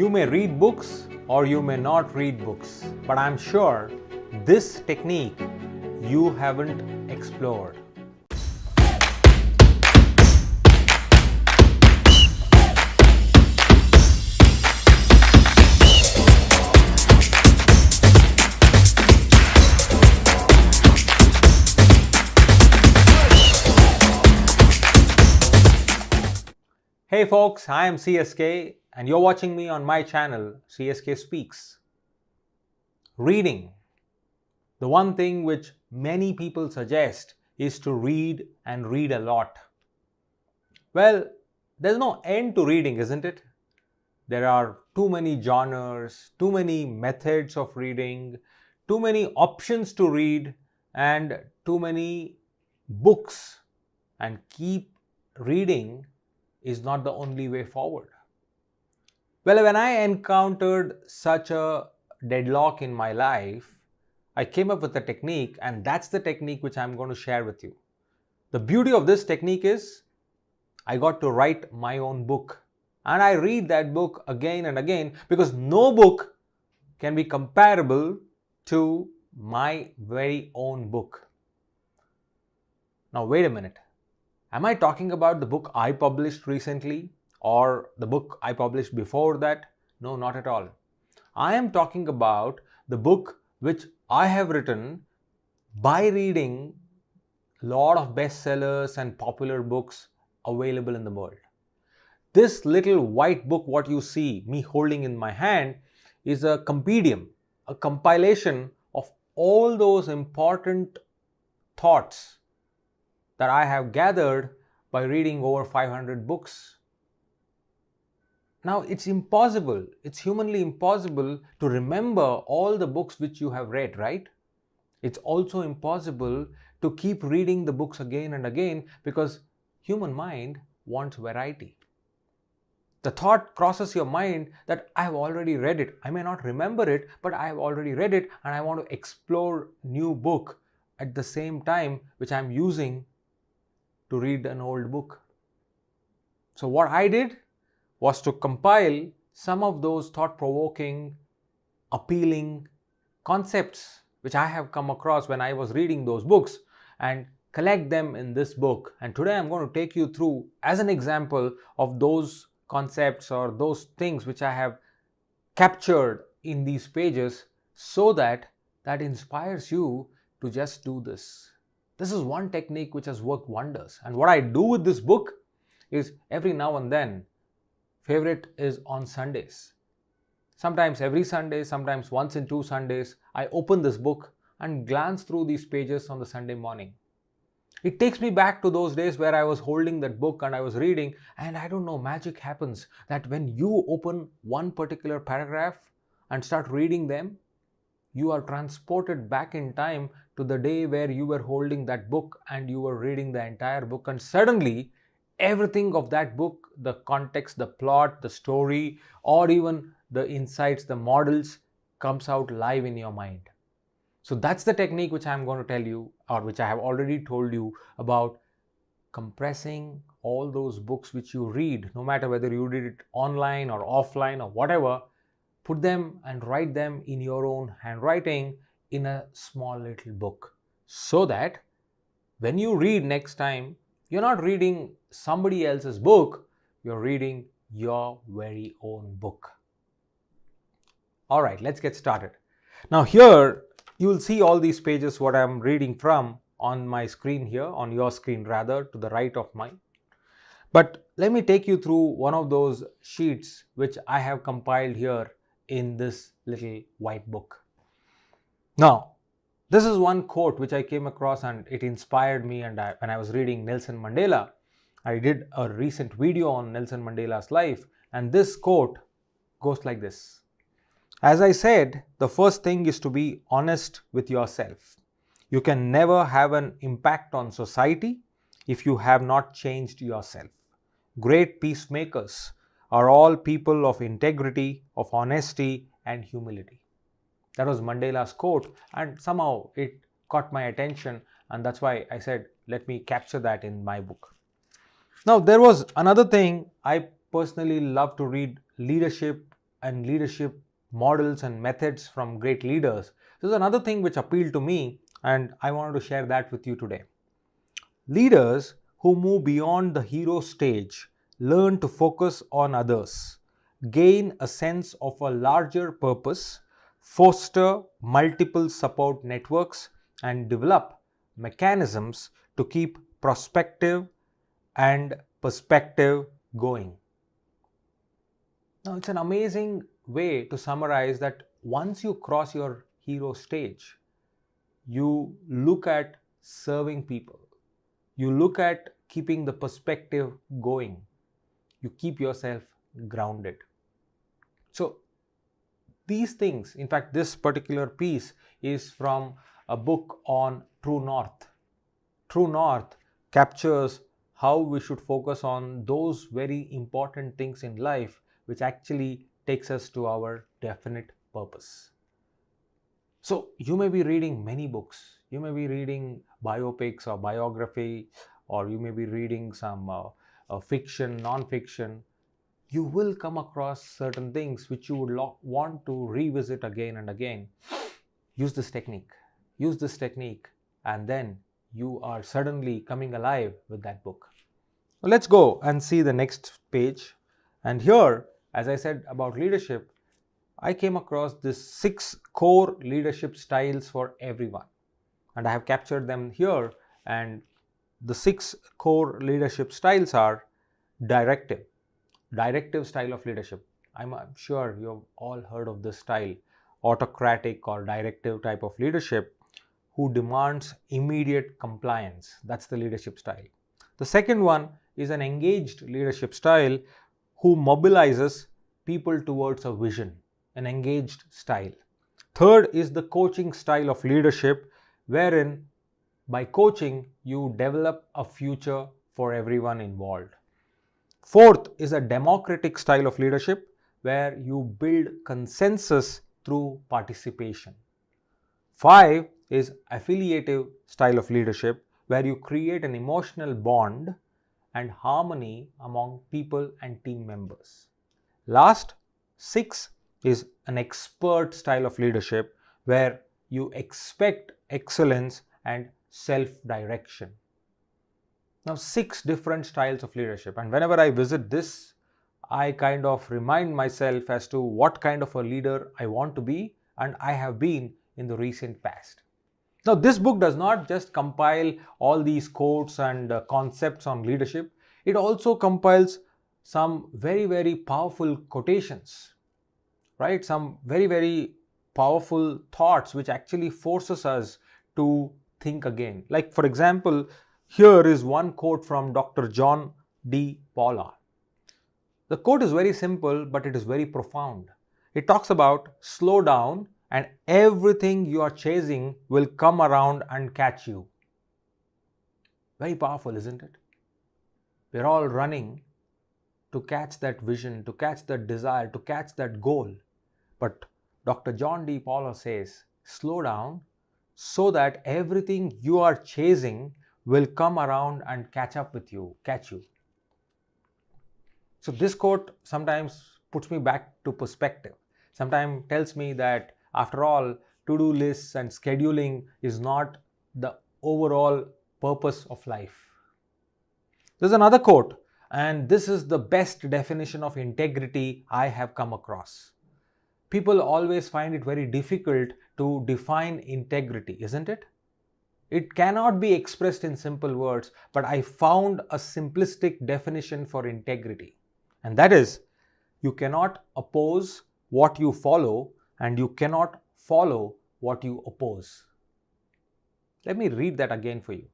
You may read books or you may not read books, but I'm sure this technique you haven't explored. Hey folks, I am CSK and you're watching me on my channel CSKSpeaks. Reading. The one thing which many people suggest is to read and read a lot. Well, there's no end to reading, isn't it? There are too many genres, too many methods of reading, too many options to read, and too many books. And keep reading is not the only way forward. Well, when I encountered such a deadlock in my life, I came up with a technique, and that's the technique which I'm going to share with you. The beauty of this technique is I got to write my own book, and I read that book again and again because no book can be comparable to my very own book. Now, wait a minute. Am I talking about the book I published recently or the book I published before that? No, not at all. I am talking about the book which I have written by reading a lot of bestsellers and popular books available in the world. This little white book, what you see me holding in my hand, is a compendium, a compilation of all those important thoughts that I have gathered by reading over 500 books. Now, it's impossible, it's humanly impossible to remember all the books which you have read, right? It's also impossible to keep reading the books again and again because human mind wants variety. The thought crosses your mind that I have already read it. I may not remember it, but I have already read it and I want to explore new book at the same time which I am using to read an old book. So what I did was to compile some of those thought-provoking, appealing concepts which I have come across when I was reading those books and collect them in this book. And today I'm going to take you through as an example of those concepts or those things which I have captured in these pages so that inspires you to just do this. This is one technique which has worked wonders. And what I do with this book is every now and then, favorite is on Sundays. Sometimes every Sunday, sometimes once in 2 Sundays, I open this book and glance through these pages on the Sunday morning. It takes me back to those days where I was holding that book and I was reading, and I don't know, magic happens that when you open one particular paragraph and start reading them, you are transported back in time to the day where you were holding that book and you were reading the entire book, and suddenly everything of that book, the context, the plot, the story, or even the insights, the models comes out live in your mind. So that's the technique which I'm going to tell you, or which I have already told you about, compressing all those books which you read, no matter whether you read it online or offline or whatever. Put them and write them in your own handwriting in a small little book so that when you read next time, you're not reading somebody else's book, you're reading your very own book. All right, let's get started. Now here you will see all these pages what I'm reading from on my screen here, on your screen rather, to the right of mine. But let me take you through one of those sheets which I have compiled here in this little white book. Now, this is one quote which I came across and it inspired me, and when I was reading Nelson Mandela, I did a recent video on Nelson Mandela's life, and this quote goes like this. As I said, the first thing is to be honest with yourself. You can never have an impact on society if you have not changed yourself. Great peacemakers are all people of integrity, of honesty and humility. That was Mandela's quote, and somehow it caught my attention, and that's why I said, let me capture that in my book. Now, there was another thing. I personally love to read leadership and leadership models and methods from great leaders. This is another thing which appealed to me, and I wanted to share that with you today. Leaders who move beyond the hero stage learn to focus on others, gain a sense of a larger purpose, foster multiple support networks, and develop mechanisms to keep perspective and perspective going. Now, it's an amazing way to summarize that once you cross your hero stage, you look at serving people. You look at keeping the perspective going. You keep yourself grounded. So these things, in fact, this particular piece is from a book on True North. True North captures how we should focus on those very important things in life which actually takes us to our definite purpose. So you may be reading many books. You may be reading biopics or biography, or you may be reading some fiction, non-fiction. You will come across certain things which you would want to revisit again and again. Use this technique. Use this technique, and then you are suddenly coming alive with that book. Well, let's go and see the next page. And here, as I said about leadership, I came across this 6 core leadership styles for everyone. And I have captured them here. And the 6 core leadership styles are directive style of leadership. I'm sure you've all heard of this style, autocratic or directive type of leadership, who demands immediate compliance. That's the leadership style. The second one is an engaged leadership style who mobilizes people towards a vision, an engaged style. Third is the coaching style of leadership, wherein by coaching you develop a future for everyone involved. Fourth is a democratic style of leadership, where you build consensus through participation. 5 is affiliative style of leadership, where you create an emotional bond and harmony among people and team members. Last, 6 is an expert style of leadership, where you expect excellence and self-direction. Now, 6 different styles of leadership, and whenever I visit this, I kind of remind myself as to what kind of a leader I want to be and I have been in the recent past. Now, this book does not just compile all these quotes and concepts on leadership. It also compiles some very, very powerful quotations, right? Some very, very powerful thoughts which actually forces us to think again. Like, for example, here is one quote from Dr. John D. Paula. The quote is very simple, but it is very profound. It talks about slow down and everything you are chasing will come around and catch you. Very powerful, isn't it? We're all running to catch that vision, to catch that desire, to catch that goal. But Dr. John D. Paula says, slow down so that everything you are chasing will come around and catch up with you, catch you. So this quote sometimes puts me back to perspective. Sometimes tells me that after all, to-do lists and scheduling is not the overall purpose of life. There's another quote, and this is the best definition of integrity I have come across. People always find it very difficult to define integrity, isn't it? It cannot be expressed in simple words, but I found a simplistic definition for integrity. And that is, you cannot oppose what you follow, and you cannot follow what you oppose. Let me read that again for you.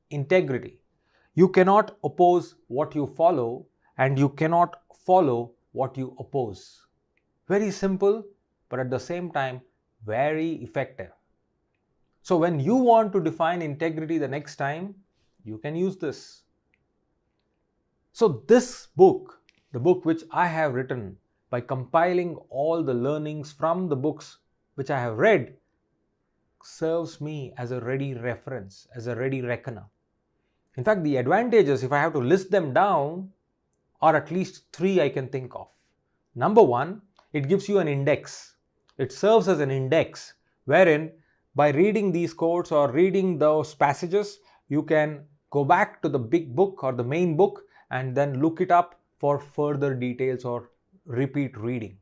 Integrity. You cannot oppose what you follow, and you cannot follow what you oppose. Very simple, but at the same time, very effective. So when you want to define integrity the next time, you can use this. So this book, the book which I have written by compiling all the learnings from the books which I have read, serves me as a ready reference, as a ready reckoner. In fact, the advantages, if I have to list them down, are at least 3 I can think of. Number 1, It gives you an index. It serves as an index wherein by reading these quotes or reading those passages, you can go back to the big book or the main book and then look it up for further details or repeat reading.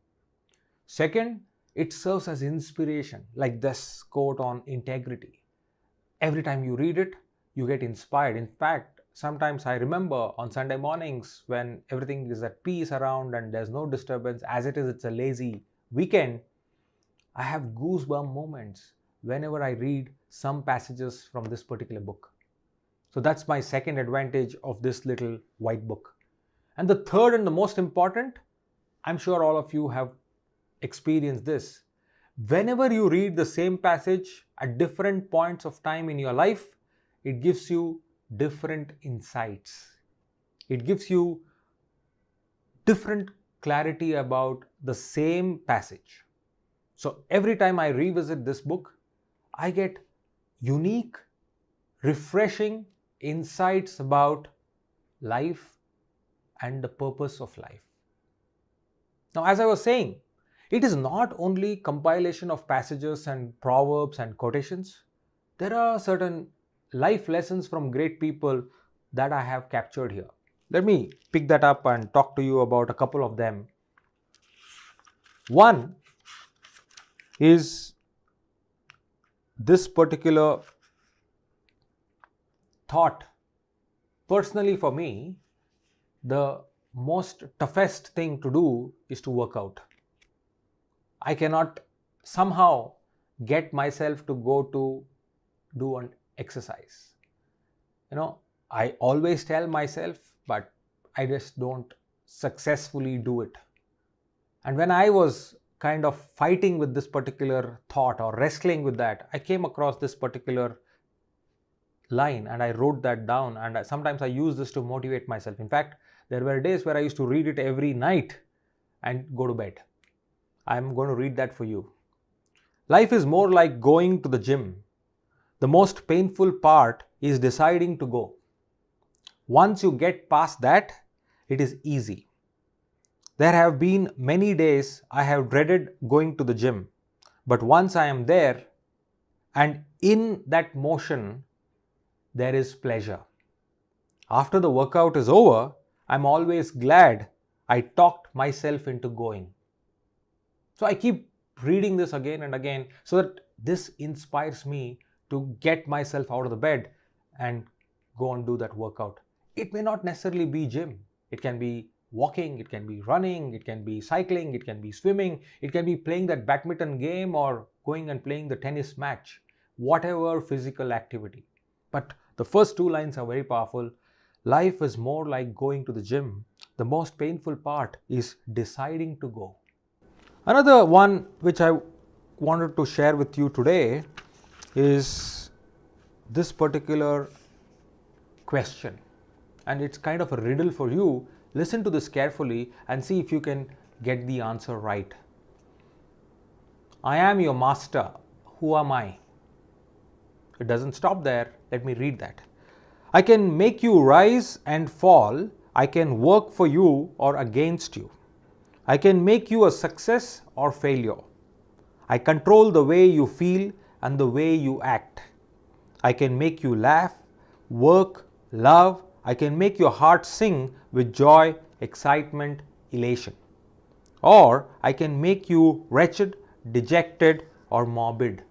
Second, it serves as inspiration, like this quote on integrity. Every time you read it, you get inspired. In fact, sometimes I remember on Sunday mornings when everything is at peace around and there's no disturbance, as it is, it's a lazy weekend, I have goosebump moments whenever I read some passages from this particular book. So that's my second advantage of this little white book. And the third and the most important, I'm sure all of you have experienced this. Whenever you read the same passage at different points of time in your life, it gives you different insights. It gives you different clarity about the same passage. So every time I revisit this book, I get unique, refreshing insights about life and the purpose of life. Now, as I was saying, it is not only compilation of passages and proverbs and quotations. There are certain life lessons from great people that I have captured here. Let me pick that up and talk to you about a couple of them. One is this particular thought. Personally, for me, the most toughest thing to do is to work out. I cannot somehow get myself to go to do an exercise. I always tell myself, but I just don't successfully do it. And when I was kind of fighting with this particular thought or wrestling with that, I came across this particular line and I wrote that down, and sometimes I use this to motivate myself. In fact, there were days where I used to read it every night and go to bed. I'm going to read that for you. Life is more like going to the gym. The most painful part is deciding to go. Once you get past that, it is easy. There have been many days I have dreaded going to the gym, but once I am there and in that motion, there is pleasure. After the workout is over, I'm always glad I talked myself into going. So I keep reading this again and again so that this inspires me to get myself out of the bed and go and do that workout. It may not necessarily be gym. It can be walking, it can be running, it can be cycling, it can be swimming, it can be playing that badminton game or going and playing the tennis match, whatever physical activity. But the first two lines are very powerful. Life is more like going to the gym. The most painful part is deciding to go. Another one which I wanted to share with you today is this particular question. And it's kind of a riddle for you. Listen to this carefully and see if you can get the answer right. I am your master. Who am I? It doesn't stop there. Let me read that. I can make you rise and fall. I can work for you or against you. I can make you a success or failure. I control the way you feel and the way you act. I can make you laugh, work, love. I can make your heart sing with joy, excitement, elation. Or I can make you wretched, dejected, or morbid.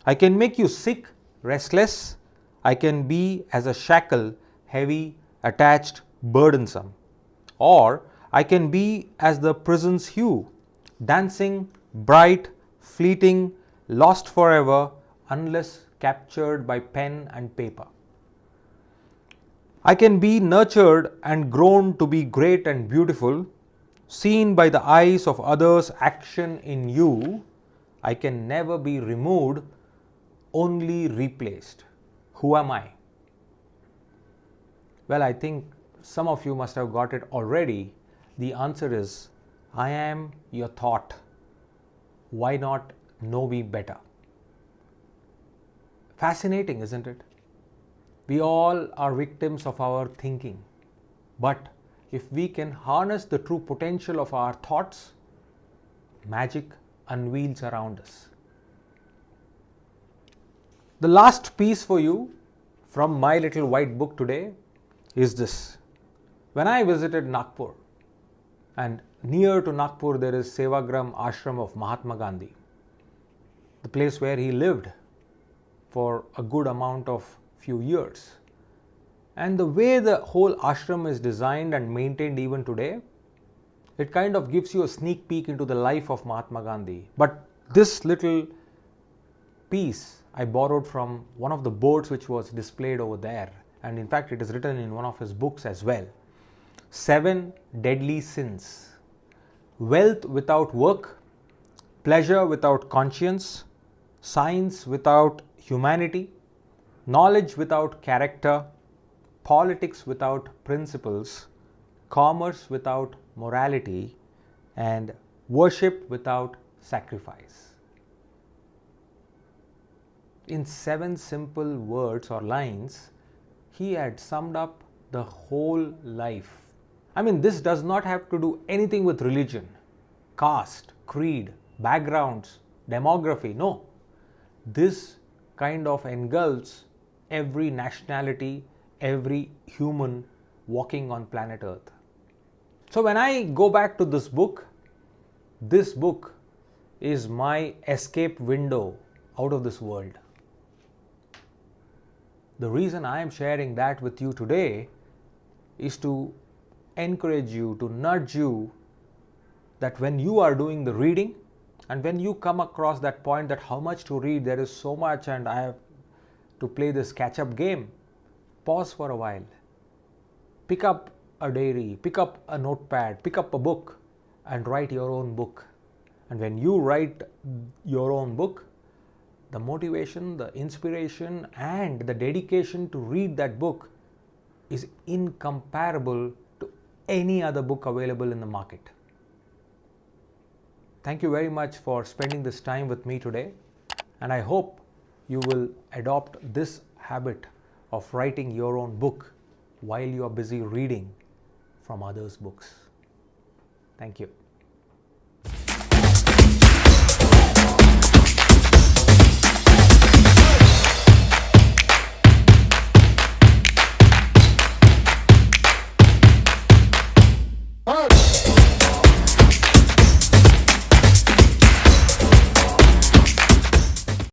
I can make you sick, restless. I can be as a shackle, heavy, attached, burdensome. Or I can be as the prison's hue, dancing, bright, fleeting, lost forever, unless captured by pen and paper. I can be nurtured and grown to be great and beautiful, seen by the eyes of others' action in you. I can never be removed, only replaced. Who am I? Well, I think some of you must have got it already. The answer is, I am your thought. Why not know me better? Fascinating, isn't it? We all are victims of our thinking. But if we can harness the true potential of our thoughts, magic unveils around us. The last piece for you from my little white book today is this. When I visited Nagpur, and near to Nagpur there is Sevagram Ashram of Mahatma Gandhi, the place where he lived for a good amount of few years. And the way the whole ashram is designed and maintained even today, it kind of gives you a sneak peek into the life of Mahatma Gandhi. But this little piece I borrowed from one of the boards which was displayed over there, and in fact it is written in one of his books as well. 7 deadly sins: wealth without work, pleasure without conscience, science without humanity, knowledge without character, politics without principles, commerce without morality, and worship without sacrifice. In 7 simple words or lines, he had summed up the whole life. I mean, this does not have to do anything with religion, caste, creed, backgrounds, demography. No. This kind of engulfs every nationality, every human walking on planet Earth. So when I go back to this book is my escape window out of this world. The reason I am sharing that with you today is to encourage you, to nudge you, that when you are doing the reading and when you come across that point that how much to read, there is so much and I have to play this catch-up game, pause for a while. Pick up a diary, pick up a notepad, pick up a book and write your own book. And when you write your own book, the motivation, the inspiration and the dedication to read that book is incomparable to any other book available in the market. Thank you very much for spending this time with me today, and I hope you will adopt this habit of writing your own book while you are busy reading from others' books. Thank you.